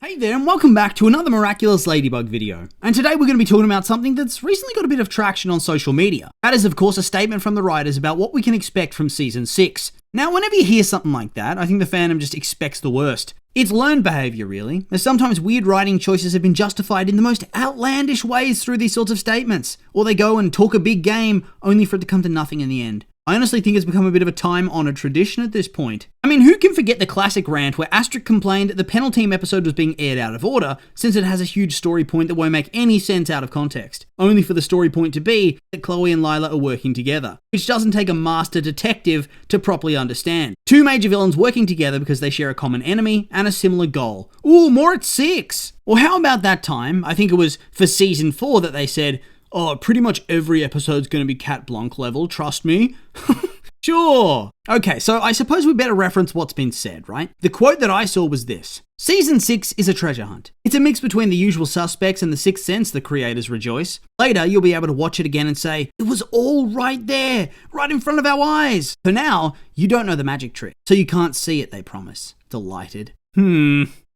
Hey there, and welcome back to another Miraculous Ladybug video. And today we're going to be talking about something that's recently got a bit of traction on social media. That is, of course, a statement from the writers about what we can expect from Season 6. Now, whenever you hear something like that, I think the fandom just expects the worst. It's learned behaviour, really, as sometimes weird writing choices have been justified in the most outlandish ways through these sorts of statements. Or they go and talk a big game, only for it to come to nothing in the end. I honestly think it's become a bit of a time-honoured tradition at this point. I mean, who can forget the classic rant where Astric complained that the Panel Team episode was being aired out of order, since it has a huge story point that won't make any sense out of context, only for the story point to be that Chloe and Lila are working together, which doesn't take a master detective to properly understand. Two major villains working together because they share a common enemy and a similar goal. Ooh, more at 6! Or how about that time, I think it was for Season 4 that they said, "Oh, pretty much every episode's going to be Cat Blanc level, trust me." Sure. Okay, so I suppose we better reference what's been said, right? The quote that I saw was this: Season 6 is a treasure hunt. It's a mix between The Usual Suspects and The Sixth Sense, the creators rejoice. Later, you'll be able to watch it again and say, it was all right there, right in front of our eyes. For now, you don't know the magic trick, so you can't see it, they promise. Delighted.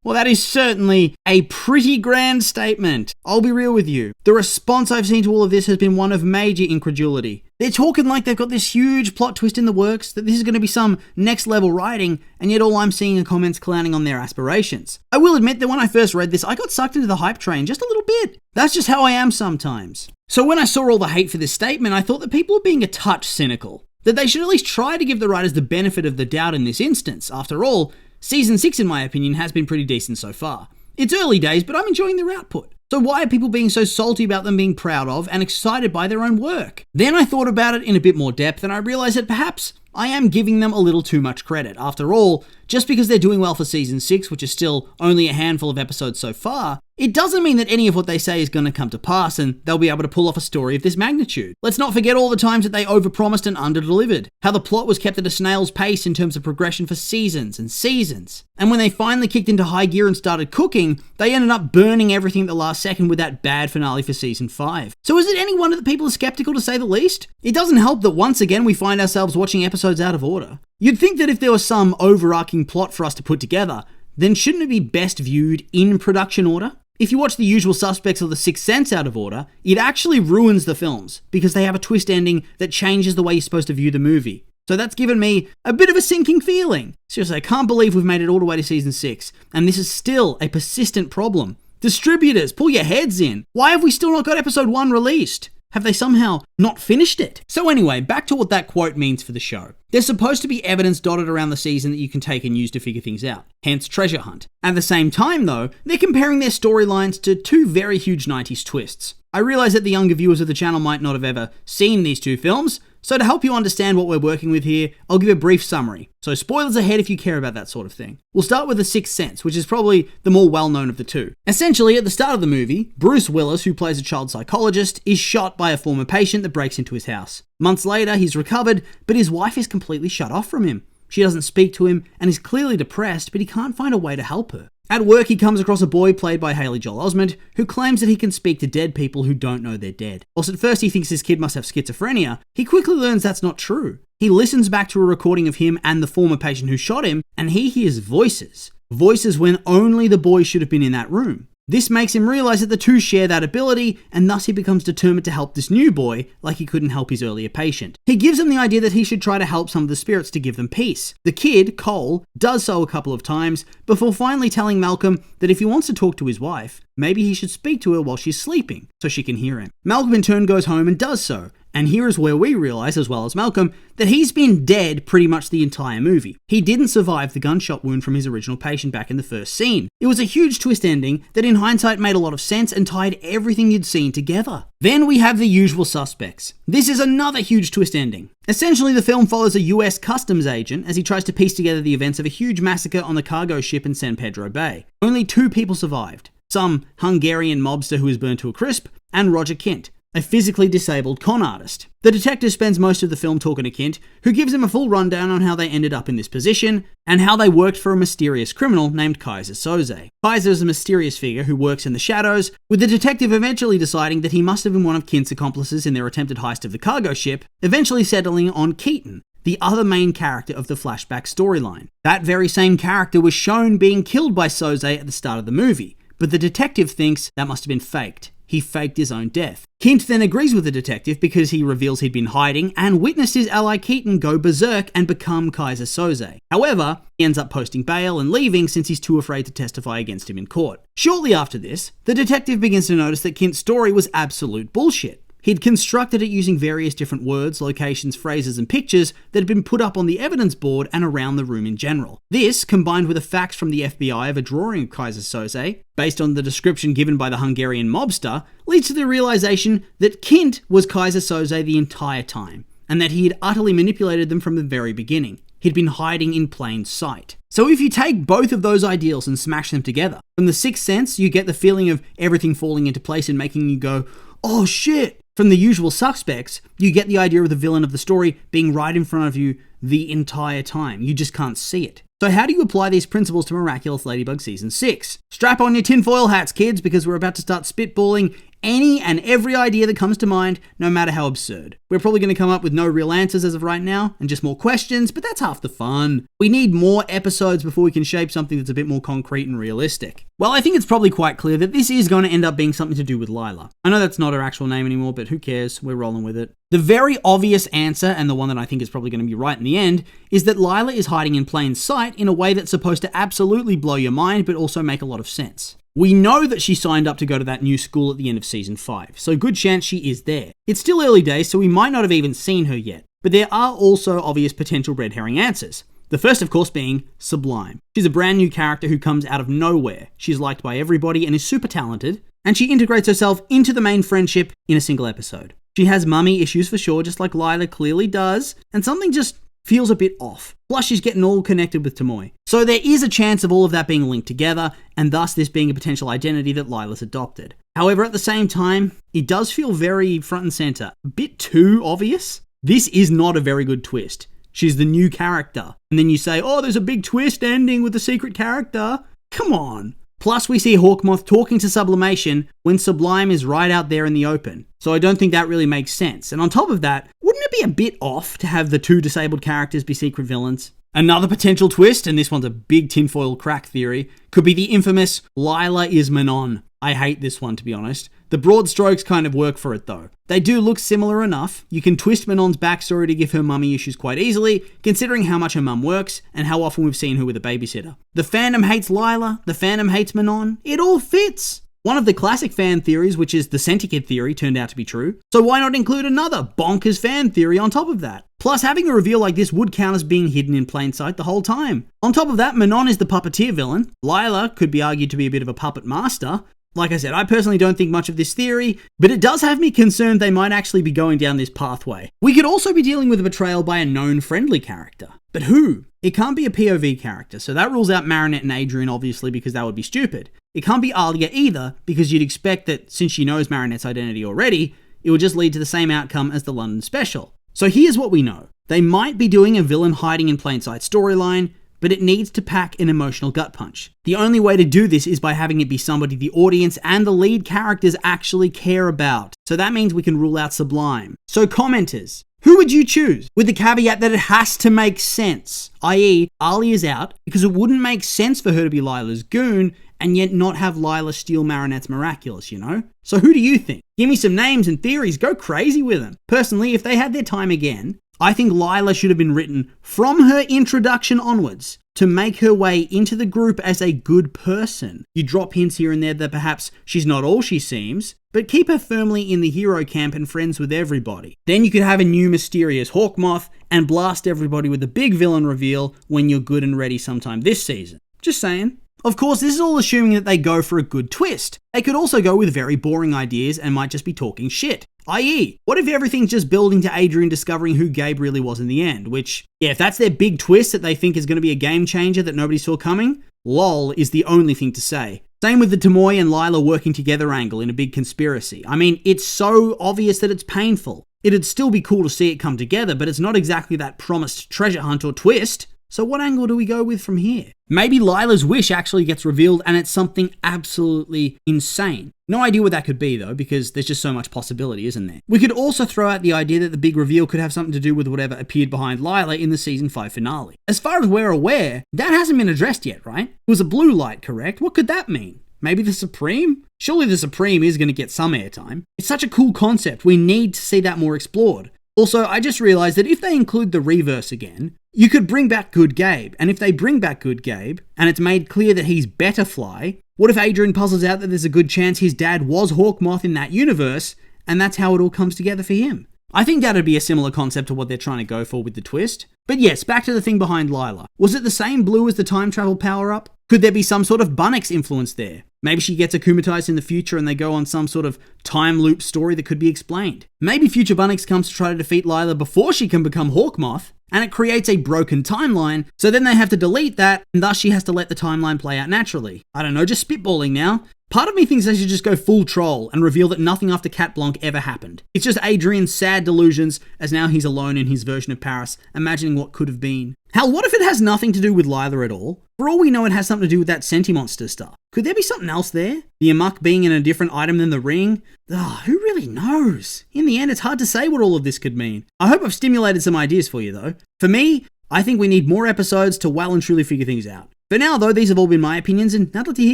Well, that is certainly a pretty grand statement. I'll be real with you. The response I've seen to all of this has been one of major incredulity. They're talking like they've got this huge plot twist in the works, that this is going to be some next level writing, and yet all I'm seeing are comments clowning on their aspirations. I will admit that when I first read this, I got sucked into the hype train just a little bit. That's just how I am sometimes. So when I saw all the hate for this statement, I thought that people were being a touch cynical. That they should at least try to give the writers the benefit of the doubt in this instance. After all, Season 6, in my opinion, has been pretty decent so far. It's early days, but I'm enjoying their output. So why are people being so salty about them being proud of and excited by their own work? Then I thought about it in a bit more depth and I realized that perhaps I am giving them a little too much credit. After all, just because they're doing well for Season 6, which is still only a handful of episodes so far, it doesn't mean that any of what they say is going to come to pass and they'll be able to pull off a story of this magnitude. Let's not forget all the times that they overpromised and underdelivered. How the plot was kept at a snail's pace in terms of progression for seasons and seasons. And when they finally kicked into high gear and started cooking, they ended up burning everything at the last second with that bad finale for Season 5. So is it any wonder that people are skeptical, to say the least? It doesn't help that once again we find ourselves watching episodes out of order. You'd think that if there was some overarching plot for us to put together, then shouldn't it be best viewed in production order? If you watch The Usual Suspects or The Sixth Sense out of order, it actually ruins the films, because they have a twist ending that changes the way you're supposed to view the movie. So that's given me a bit of a sinking feeling. Seriously, I can't believe we've made it all the way to Season 6, and this is still a persistent problem. Distributors, pull your heads in. Why have we still not got Episode 1 released? Have they somehow not finished it? So anyway, back to what that quote means for the show. There's supposed to be evidence dotted around the season that you can take and use to figure things out, hence Treasure Hunt. At the same time though, they're comparing their storylines to two very huge 90s twists. I realize that the younger viewers of the channel might not have ever seen these two films, so to help you understand what we're working with here, I'll give a brief summary. So spoilers ahead if you care about that sort of thing. We'll start with The Sixth Sense, which is probably the more well-known of the two. Essentially, at the start of the movie, Bruce Willis, who plays a child psychologist, is shot by a former patient that breaks into his house. Months later, he's recovered, but his wife is completely shut off from him. She doesn't speak to him and is clearly depressed, but he can't find a way to help her. At work, he comes across a boy played by Haley Joel Osment, who claims that he can speak to dead people who don't know they're dead. Whilst at first he thinks his kid must have schizophrenia, he quickly learns that's not true. He listens back to a recording of him and the former patient who shot him, and he hears voices. Voices when only the boy should have been in that room. This makes him realize that the two share that ability, and thus he becomes determined to help this new boy like he couldn't help his earlier patient. He gives him the idea that he should try to help some of the spirits to give them peace. The kid, Cole, does so a couple of times before finally telling Malcolm that if he wants to talk to his wife, maybe he should speak to her while she's sleeping so she can hear him. Malcolm in turn goes home and does so. And here is where we realize, as well as Malcolm, that he's been dead pretty much the entire movie. He didn't survive the gunshot wound from his original patient back in the first scene. It was a huge twist ending that in hindsight made a lot of sense and tied everything you'd seen together. Then we have The Usual Suspects. This is another huge twist ending. Essentially, the film follows a US customs agent as he tries to piece together the events of a huge massacre on the cargo ship in San Pedro Bay. Only 2 people survived. Some Hungarian mobster who was burned to a crisp, and Roger Kint, a physically disabled con artist. The detective spends most of the film talking to Kint, who gives him a full rundown on how they ended up in this position, and how they worked for a mysterious criminal named Kaiser Soze. Kaiser is a mysterious figure who works in the shadows, with the detective eventually deciding that he must have been one of Kint's accomplices in their attempted heist of the cargo ship, eventually settling on Keaton, the other main character of the flashback storyline. That very same character was shown being killed by Soze at the start of the movie, but the detective thinks that must have been faked. He faked his own death. Kint then agrees with the detective because he reveals he'd been hiding and witnessed his ally Keaton go berserk and become Kaiser Soze. However, he ends up posting bail and leaving since he's too afraid to testify against him in court. Shortly after this, the detective begins to notice that Kint's story was absolute bullshit. He'd constructed it using various different words, locations, phrases, and pictures that had been put up on the evidence board and around the room in general. This, combined with the facts from the FBI of a drawing of Kaiser Soze, based on the description given by the Hungarian mobster, leads to the realization that Kint was Kaiser Soze the entire time, and that he had utterly manipulated them from the very beginning. He'd been hiding in plain sight. So if you take both of those ideals and smash them together, from The Sixth Sense, you get the feeling of everything falling into place and making you go, oh shit! From The Usual Suspects, you get the idea of the villain of the story being right in front of you the entire time. You just can't see it. So how do you apply these principles to Miraculous Ladybug Season 6? Strap on your tinfoil hats, kids, because we're about to start spitballing any and every idea that comes to mind, no matter how absurd. We're probably going to come up with no real answers as of right now, and just more questions, but that's half the fun. We need more episodes before we can shape something that's a bit more concrete and realistic. Well, I think it's probably quite clear that this is going to end up being something to do with Lila. I know that's not her actual name anymore, but who cares? We're rolling with it. The very obvious answer, and the one that I think is probably going to be right in the end, is that Lila is hiding in plain sight in a way that's supposed to absolutely blow your mind, but also make a lot of sense. We know that she signed up to go to that new school at the end of Season 5, so good chance she is there. It's still early days, so we might not have even seen her yet, but there are also obvious potential red herring answers. The first, of course, being Sublime. She's a brand new character who comes out of nowhere. She's liked by everybody and is super talented, and she integrates herself into the main friendship in a single episode. She has mummy issues for sure, just like Lila clearly does, and something just feels a bit off. Plus, she's getting all connected with Tomoe. So there is a chance of all of that being linked together, and thus this being a potential identity that Lila's adopted. However, at the same time, it does feel very front and center. A bit too obvious. This is not a very good twist. She's the new character. And then you say, oh, there's a big twist ending with the secret character. Come on. Plus, we see Hawkmoth talking to Sublimation when Sublime is right out there in the open. So I don't think that really makes sense. And on top of that, wouldn't it be a bit off to have the two disabled characters be secret villains? Another potential twist, and this one's a big tinfoil crack theory, could be the infamous Lila is Manon. I hate this one, to be honest. The broad strokes kind of work for it, though. They do look similar enough. You can twist Manon's backstory to give her mummy issues quite easily, considering how much her mum works and how often we've seen her with a babysitter. The fandom hates Lila, the fandom hates Manon. It all fits. One of the classic fan theories, which is the Centikid theory, turned out to be true. So why not include another bonkers fan theory on top of that? Plus, having a reveal like this would count as being hidden in plain sight the whole time. On top of that, Manon is the puppeteer villain. Lila could be argued to be a bit of a puppet master. Like I said, I personally don't think much of this theory, but it does have me concerned they might actually be going down this pathway. We could also be dealing with a betrayal by a known friendly character. But who? It can't be a POV character, so that rules out Marinette and Adrian obviously because that would be stupid. It can't be Alia either, because you'd expect that since she knows Marinette's identity already, it would just lead to the same outcome as the London special. So here's what we know. They might be doing a villain hiding in plain sight storyline, but it needs to pack an emotional gut punch. The only way to do this is by having it be somebody the audience and the lead characters actually care about. So that means we can rule out Sublime. So commenters, who would you choose? With the caveat that it has to make sense, i.e. Alia's out because it wouldn't make sense for her to be Lila's goon and yet not have Lila steal Marinette's Miraculous, you know? So who do you think? Give me some names and theories, go crazy with them. Personally, if they had their time again, I think Lila should have been written from her introduction onwards to make her way into the group as a good person. You drop hints here and there that perhaps she's not all she seems, but keep her firmly in the hero camp and friends with everybody. Then you could have a new mysterious Hawkmoth and blast everybody with a big villain reveal when you're good and ready sometime this season. Just saying. Of course, this is all assuming that they go for a good twist. They could also go with very boring ideas and might just be talking shit. I.e., what if everything's just building to Adrian discovering who Gabe really was in the end? Which, yeah, if that's their big twist that they think is going to be a game changer that nobody saw coming, lol is the only thing to say. Same with the Tomoe and Lila working together angle in a big conspiracy. I mean, it's so obvious that it's painful. It'd still be cool to see it come together, but it's not exactly that promised treasure hunt or twist. So what angle do we go with from here? Maybe Lila's wish actually gets revealed and it's something absolutely insane. No idea what that could be though, because there's just so much possibility, isn't there? We could also throw out the idea that the big reveal could have something to do with whatever appeared behind Lila in the season 5 finale. As far as we're aware, that hasn't been addressed yet, right? It was a blue light, correct? What could that mean? Maybe the Supreme? Surely the Supreme is going to get some airtime. It's such a cool concept, we need to see that more explored. Also, I just realized that if they include the Reverse again, you could bring back Good Gabe, and if they bring back Good Gabe, and it's made clear that he's better Fly, what if Adrian puzzles out that there's a good chance his dad was Hawkmoth in that universe, and that's how it all comes together for him? I think that'd be a similar concept to what they're trying to go for with the twist. But yes, back to the thing behind Lila. Was it the same blue as the time travel power-up? Could there be some sort of Bunnix influence there? Maybe she gets akumatized in the future and they go on some sort of time loop story that could be explained. Maybe future Bunnix comes to try to defeat Lila before she can become Hawkmoth, and it creates a broken timeline, so then they have to delete that, and thus she has to let the timeline play out naturally. I don't know, just spitballing now. Part of me thinks they should just go full troll and reveal that nothing after Cat Blanc ever happened. It's just Adrian's sad delusions as now he's alone in his version of Paris, imagining what could have been. Hell, what if it has nothing to do with Lila at all? For all we know, it has something to do with that Sentimonster stuff. Could there be something else there? The Amok being in a different item than the ring? Who really knows? In the end, it's hard to say what all of this could mean. I hope I've stimulated some ideas for you though. For me, I think we need more episodes to well and truly figure things out. For now though, these have all been my opinions and I'd like to hear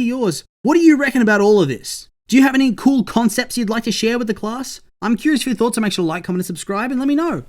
yours. What do you reckon about all of this? Do you have any cool concepts you'd like to share with the class? I'm curious for your thoughts, so make sure to like, comment and subscribe and let me know.